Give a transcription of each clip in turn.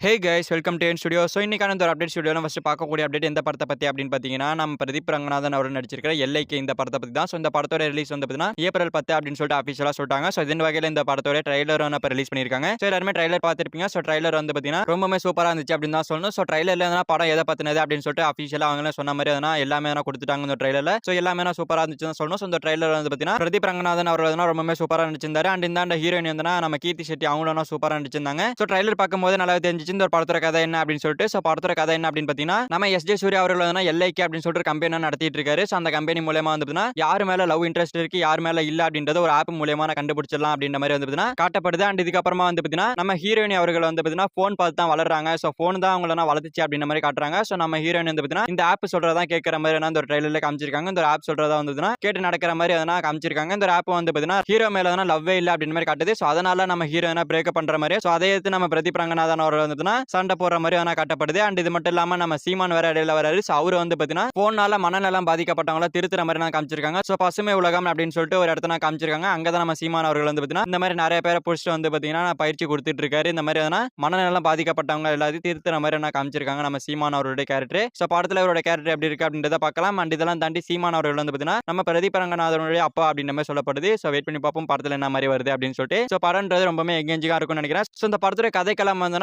Hey guys welcome to N studio. So இன்னைக்கான இந்த ஒரு அப்டேட் ஸ்டுடியோவில் ஃபஸ்ட்டு பார்க்கக்கூடிய அப்டேட் எந்த படத்தை பற்றி அப்படின்னு பார்த்தீங்கன்னா, நம்ம பிரதீப் ரங்கநாதன் அவர்கள் நடிச்சிருக்கிற எல்லைக்கு இந்த படத்தை பற்றி தான். ஸோ இந்த படத்தோட ரிலீஸ் வந்து பார்த்தீங்கன்னா ஏப்ரல் 10 அப்படின்னு சொல்லிட்டு அஃபிஷியலாக சொல்லிட்டாங்க. ஸோ இதன் வகையில் இந்த படத்தோட ட்ரைலர் வந்து இப்போ ரிலீஸ் பண்ணியிருக்காங்க. ஸோ எல்லாருமே ட்ரைலர் பார்த்துருப்பீங்க. ஸோ ட்ரைலர் வந்து பார்த்தீங்கன்னா ரொம்பவே சூப்பராக இருந்துச்சு அப்படின்னு தான் சொல்லணும். ஸோ ட்ரைலரில் எதனா படம் எதை பற்றினது அப்படின்னு சொல்லிட்டு அஃபிஷியலாக அவங்களே சொன்ன மாதிரி எதனா எல்லாமே கொடுத்துட்டாங்க இந்த ட்ரைலரில். ஸோ எல்லாமே சூப்பராக இருந்துச்சு தான் சொல்லணும். ஸோ இந்த ட்ரைலர் வந்து பார்த்தீங்கன்னா பிரதீப் ரங்கநாதன் அவர்கள் ரொம்பவே சூப்பராக நடிச்சிருந்தாரு. அண்ட் இந்த ஹீரோயின் வந்து நம்ம கீர்த்தி செட்டி அவங்களும் சூப்பராக நடிச்சிருந்தாங்க. ஸோ ட்ரைலர் பார்க்கும்போது நல்லா தெரிஞ்சிச்சு இந்த ஒரு படத்தோட கதை என்ன அப்படின்னு சொல்லிட்டு. சோ படத்தோட கதை என்ன அப்படின்னு பாத்தீங்கன்னா, நம்ம எஸ்.ஜே. சூர்யா அவர்கள் வந்து எல்ஐகே அப்படின்னு சொல்லிட்டு கம்பெனி நடத்திட்டு இருக்காரு. சோ அந்த கம்பெனி மூலமா வந்து பாத்தீங்கன்னா யார் மேல லவ் இன்ட்ரெஸ்ட் இருக்கு, யார் மேல இல்ல அப்படின்றத ஒரு ஆப் மூலமா கண்டுபிடிச்சிடலாம் அப்படின்ற மாதிரி வந்து பாத்தீங்கன்னா காட்டப்படுது. அண்ட் இதுக்கு அப்புறமா வந்து பாத்தீங்கன்னா நம்ம ஹீரோயின் அவர்கள் வந்து பாத்தீங்கன்னா போன் பார்த்து தான் வளர்றாங்க. சோ போன் தான் அவங்கள வளர்த்துச்சு அப்படின்ற மாதிரி காட்டுறாங்க. சோ நம்ம ஹீரோயின் வந்து பாத்தீங்கன்னா இந்த ஆப் சொல்றதா கேட்கற மாதிரி அந்த ஒரு ட்ரைலர்ல காமிச்சிருக்காங்க. இந்த ஆப் சொல்றதா வந்து பாத்தீங்கன்னா கேட்டு நடக்கிற மாதிரி எதனா காமிச்சிருக்காங்க. இந்த ஆப் வந்து பாத்தீங்கன்னா ஹீரோ மேல லவ்வே இல்ல அப்படின்ற மாதிரி காட்டுது. சோ அதனால நம்ம ஹீரோயினா பிரேக்கப் பண்ற மாதிரி, சோ அதை எடுத்து நம்ம பிரதீப் ரங்கநாதன் அவர்கள் வந்து சண்டை போடுற மாதிரி காட்டப்படுது. அண்ட் இது மட்டும் இல்லாம நம்ம சீமான் வேற இடையில வராரு. சோ அவரு வந்து பாத்தீங்கன்னா போனால மனநலம் பாதிக்கப்பட்டவங்கள திருத்துற மாதிரி காமிச்சிருக்காங்க. சோ பசுமை உலகம் அப்படின்னு சொல்லிட்டு ஒரு இடத்துல காமிச்சிருக்காங்க. அங்கதான் நம்ம சீமான் அவர்கள் வந்து பாத்தீங்கன்னா இந்த மாதிரி நிறைய பேரை புடிச்சிட்டு வந்து பாத்தீங்கன்னா பயிற்சி கொடுத்துட்டு இருக்காரு. இந்த மாதிரி மனநலம் பாதிக்கப்பட்டவங்க எல்லாத்தையும் திருத்துற மாதிரி காமிச்சிருக்காங்க நம்ம சீமான் அவருடைய கேரக்டர். சோ படத்துல அவரோட கேரக்டர் எப்படி இருக்கு அப்படின்றத பார்க்கலாம். அண்ட் இதெல்லாம் தாண்டி சீமான் அவர்கள் வந்து பாத்தீங்கன்னா நம்ம பிரதீப் ரங்கநாதனுடைய அப்பா அப்படின்ற மாதிரி சொல்லப்படுது. சோ வெயிட் பண்ணி பார்ப்போம் படத்துல என்ன மாதிரி வருது அப்படின்னு சொல்லிட்டு. சோ படம்ன்றது ரொம்பவே எங்கேஜிங்கா இருக்கும்னு நினைக்கிறேன். சோ இந்த படத்தோட கதைக்களம் வந்து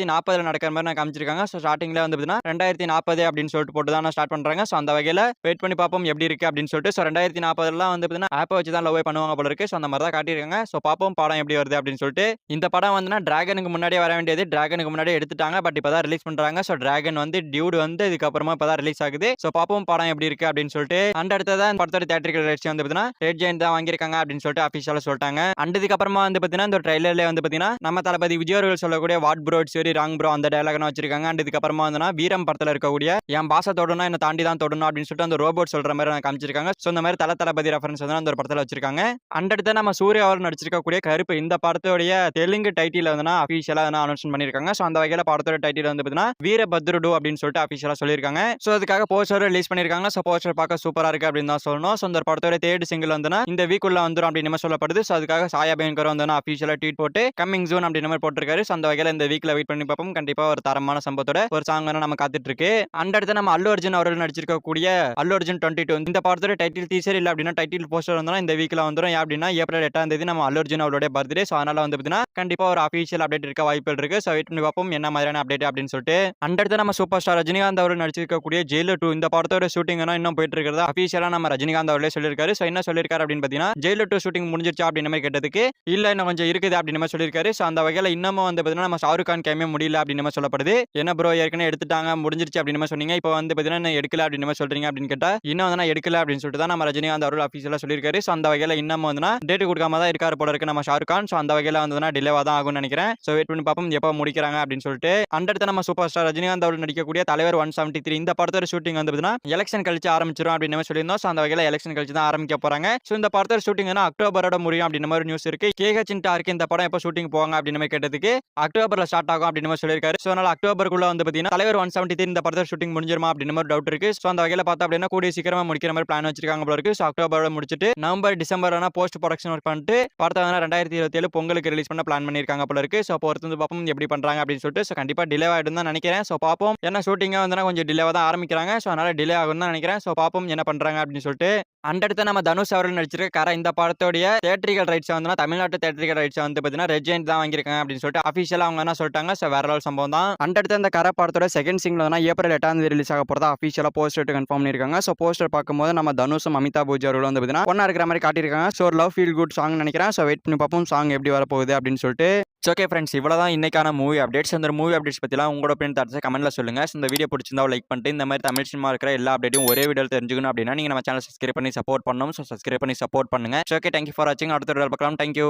2040 நடக்கிற மாதிரி காமிச்சிருக்காங்க. சோ ஸ்டார்டிங்ல வந்து பாத்தீங்கன்னா 2040 அப்படின்னு சொல்லிட்டு போட்டு தான் ஸ்டார்ட் பண்றாங்க. சோ அந்த வகையில வெயிட் பண்ணி பார்ப்போம் எப்படி இருக்கு அப்படின்னு சொல்லிட்டு. சோ 2040 வந்து பாத்தீங்கன்னா ஆப்பை வச்சு தான் லவ் பண்ணுவாங்க போல இருக்கு. சோ அந்த மாதிரி தான் காட்டியிருக்காங்க. சோ பார்ப்போம் படம் எப்படி வருது அப்படின்னு சொல்லிட்டு. இந்த படம் வந்து டிராகனுக்கு முன்னாடியே வர வேண்டியது, டிராகனுக்கு முன்னாடியே எடுத்துட்டாங்க. பட் இப்பதான் ரிலீஸ் பண்றாங்க. சோ டிராகன் வந்து டியூட் வந்து இதுக்கப்புறமா இப்பதான் ரிலீஸ் ஆகுது. சோ பார்ப்போம் படம் எப்படி இருக்கு அப்படின்னு சொல்லிட்டு. அண்ட் அடுத்ததான் படத்தோட தியேட்டரிக்கல் ரைட்ஸ் வந்து பாத்தீங்கன்னா ரெட் ஜெயண்ட் தான் வாங்கியிருக்காங்க அப்படின்னு சொல்லிட்டு அபிஷியலா சொல்லிட்டாங்க. அண்ட் இதுக்கப்புறமா வந்து பாத்தீங்கன்னா இந்த ட்ரைலர்ல வந்து பாத்தீங்கன்னா நம்ம தளபதி விஜய் அவர்கள் சொல்லக்கூடிய what bro it's very wrong bro அந்த டயலாக் வச்சிருக்காங்க. அண்ட் இதுக்கப்புறமா வந்து வீரம் படத்துல இருக்கக்கூடிய என் பாச தொடணும் என்ன தாண்டி தான் தொடணும் அப்படின்னு சொல்லிட்டு அந்த ரோபோட் சொல்ற மாதிரி காமிச்சிருக்காங்க. சோ இந்த மாதிரி தளபதி ரெஃபரன்ஸ் வந்து அந்த ஒரு படத்துல வச்சிருக்காங்க. அண்ட் அடுத்து நம்ம சூர்யா அவர் நடிச்சிருக்கக்கூடிய கருப்பு இந்த படத்தோடைய தெலுங்கு டைட்டில் வந்து அபிஷியலா அனௌன்ஸ் பண்ணிருக்காங்க. சோ அந்த வகையில படத்தோட டைட்டில் வந்து பாத்தீங்கன்னா வீரபத்ருடு அப்படின்னு சொல்லிட்டு அபிஷியலா சொல்லிருக்காங்க. சோ அதுக்காக போஸ்டர் ரிலீஸ் பண்ணிருக்காங்க. சோ போஸ்டர் பார்க்க சூப்பரா இருக்கு அப்படின்னு தான் சொல்லணும். சோ இந்த படத்தோட தேர்ட் சிங்கிள் வந்து இந்த வீக் உள்ள வந்துரும் அப்படின்னு சொல்லப்படுது. சோ அதுக்காக சாயா பயங்கர் வந்து அபிஷியலா ட்வீட் போட்டு கமிங் ஜூன் அப்படின்னு மாதிரி போட்டிருக்காரு. சோ அந்த வகையில இந்த வீக்ல வெயிட் பண்ணி பார்ப்போம். கண்டிப்பா ஒரு தரமான சம்பவத்தோட ஒரு சாங் நம்ம காத்துட்டு இருக்கு. அண்ட் அடுத்து நம்ம அல்லு அர்ஜுன் அவர்கள் நடிச்சிருக்கக்கூடிய அல்லு அர்ஜுன் 22 இந்த படத்தோட டைட்டில் டீசர் இல்ல அப்படின்னா டைட்டில் போஸ்டர் வந்து இந்த வீக்ல வந்துரும். அப்படின்னா ஏப்ரல் 8ஆம் தேதி நம்ம அல்லு அர்ஜுன் அவருடைய பர்த்டே. சோ அதனால வந்து பாத்தீங்கன்னா கண்டிப்பா ஒரு அபிஷியல் அப்டேட் இருக்க வாய்ப்புகள் இருக்கு. சோ வெயிட் பண்ணி பார்ப்போம் என்ன மாதிரியான அப்டேட் அப்படின்னு சொல்லிட்டு. அண்ட் அடுத்து நம்ம சூப்பர் ஸ்டார் ரஜினிகாந்த் அவர்கள் நடிச்சிருக்கக்கூடிய ஜெயிலர் 2 இந்த படத்தோட ஷூட்டிங் இன்னும் போயிட்டு இருக்கிறது அபிஷியலா நம்ம ரஜினிகாந்த் அவர்களே சொல்லியிருக்காரு. சோ என்ன சொல்லியிருக்காரு அப்படின்னு பாத்தீங்கன்னா ஜெயிலர் 2 ஷூட்டிங் முடிஞ்சிருச்சா அப்படின்னு மாதிரி கேட்டதுக்கு இல்ல இன்னும் கொஞ்சம் இருக்குது அப்படின்னு மாதிரி சொல்லியிருக்காரு. சோ அந்த வகையில இன்னமும் வந்து பாத்தீங்கன்னா நம்ம ஷாருக் கான் கேமே முடியல அப்படின்னு மாதிரி சொல்லப்படுது. என்ன ப்ரோ ஏற்கனவே எடுத்துட்டாங்க முடிஞ்சிருச்சு அப்படின்னு மாதிரி சொன்னீங்க, இப்போ வந்து பாத்தீங்கன்னா எடுக்கல அப்படின்னு மாதிரி சொல்றீங்க அப்படின்னு கேட்டா இன்னும் வந்து எடுக்கல அப்படின்னு சொல்லிட்டு தான் நம்ம ரஜினிகாந்த் அவர்கள் அபிஷியலா சொல்லியிருக்காரு. சோ அந்த வகையில இன்னும் வந்து டேட் கொடுக்காம தான் இருக்காரு போல இருக்கு நம்ம ஷாருக் கான். சோ அந்த வகையில வந்து டிலேவா தான் ஆகும்னு நினைக்கிறேன். சோ வெயிட் பண்ணி பார்ப்போம் எப்போ முடிக்கிறாங்க அப்படின்னு சொல்லிட்டு. அடுத்து நம்ம சூப்பர் ஸ்டார் ரஜினிகாந்த் அவர்கள் நடிக்கக்கூடிய தலைவர் 173 இந்த படத்தோட ஷூட்டிங் வந்து பாத்தீங்கன்னா எலெக்ஷன் கழிச்சு ஆரம்பிச்சிரும் அப்படின்னு சொல்லியிருந்தோம். சோ அந்த வகையில எலெக்ஷன் கழிச்சு தான் ஆரம்பிக்க போறாங்க. சோ இந்த படத்தோட ஷூட்டிங் அக்டோபரோட முடியும் அப்படின்னு மாதிரி நியூஸ் இருக்கு. கேஹெச் இருக்கு இந்த படம் எப்போ ஷூட்டிங் போவாங்க அப்படின்னு மாதிரி கேட்டதுக்கு அக்டோபர்ல ஸ்டார்ட் ஆகும் அப்படின்னு மாதிரி சொல்லியிருக்காரு. சோ அதனால அக்டோபருக்குள்ள வந்து பாத்தீங்கன்னா தலைவர் 173 இந்த படத்தோட ஷூட்டிங் முடிஞ்சிருமா அப்படின்னு மாதிரி டவுட் இருக்கு. சோ அந்த வகையில பார்த்தா அப்படின்னா கூடிய சீக்கிரமா முடிக்கிற மாதிரி பிளான் வச்சிருக்காங்க போல இருக்கு. சோ அக்டோபரோட முடிச்சிட்டு November December post production work பண்ணிட்டு படத்தை 2027 பொங்கலுக்கு ரிலீஸ் பண்ண பிளான் பண்ணிருக்காங்க போல இருக்கு. சோ பொறுத்து வந்து பார்ப்போம் எப்படி பண்றாங்க அப்படின்னு சொல்லிட்டு. சோ கண்டிப்பா டிலே ஆயிடும் தான் நினைக்கிறேன். சோ பார்ப்போம் ஏன்னா ஷூட்டிங்கா வந்து கொஞ்சம் டிலேவா தான் ஆரம்பிக்கிறாங்க. சோ அதனால டிலே ஆகும் தான் நினைக்கிறேன். சோ பார்ப்போம் என்ன பண்றாங்க அப்படின்னு சொல்லிட்டு. அடுத்து நம்ம தனுஷ் அவர்கள் நடிச்சிருக்க கரை இந்த படத்தோடைய தியேட்டரிக்கல் ரைட்ஸ் வந்து தமிழ்நாட்டு தியேட்டரிக்கல் ரைட்ஸ் வந்து பாத்தீங்கன்னா ரெட் ஜெயண்ட் தான் வாங்கியிருக்காங்க அப்படின்னு சொல்லிட்டு அபிஷியலா அவங்க என்ன சொல்லிட்டாங்க. சோ வேற லெவல் சம்பவம் தான். அடுத்து அந்த கரை படத்தோட செகண்ட் சிங்கிள் வந்து ஏப்ரல் 8ஆம் தேதி ரிலீஸ் ஆக போறதா அபிஷியலா போஸ்டர் கன்ஃபார்ம் பண்ணிருக்காங்க. சோ போஸ்டர் பார்க்கும்போது நம்ம தனுஷும் அமிதாப் பச்சன் அவர்கள் வந்து பாத்தீங்கன்னா ஒண்ணா இருக்கிற மாதிரி காட்டியிருக்காங்க. So love feel good song நினைக்கிறேன். சோ வெயிட் பண்ணி பார்ப்போம் சாங் எப்படி வர போகுது அப்படின்னு சொல்லிட்டு. ஓகே ஃப்ரெண்ட்ஸ், இவ்வளவுதான் இன்னைக்கான மூவி அப்டேட்ஸ். அந்த மூவி அப்டேட்ஸ் பத்திலாம் உங்களோட ஒப்பீனியன் தாட்ஸ் கமெண்ட்ல சொல்லுங்க. இந்த வீடியோ பிடிச்சிருந்தா லைக் பண்ணிட்டு இந்த மாதிரி தமிழ் சினிமா இருக்கிற எல்லா அப்டேட்டும் ஒரே வீடியோல தெரிஞ்சுக்கணும் அப்படின்னா நீங்க நம்ம சேனல் சப்ஸ்கிரைப் பண்ணி சப்போர்ட் பண்ணணும். சோ சப்ஸ்கிரைப் பண்ணி சப்போர்ட் பண்ணுங்க. ஓகே, தேங்க்யூ ஃபார் வாட்சிங். அடுத்த வீடியோல பார்க்கலாம். தேங்க்யூ.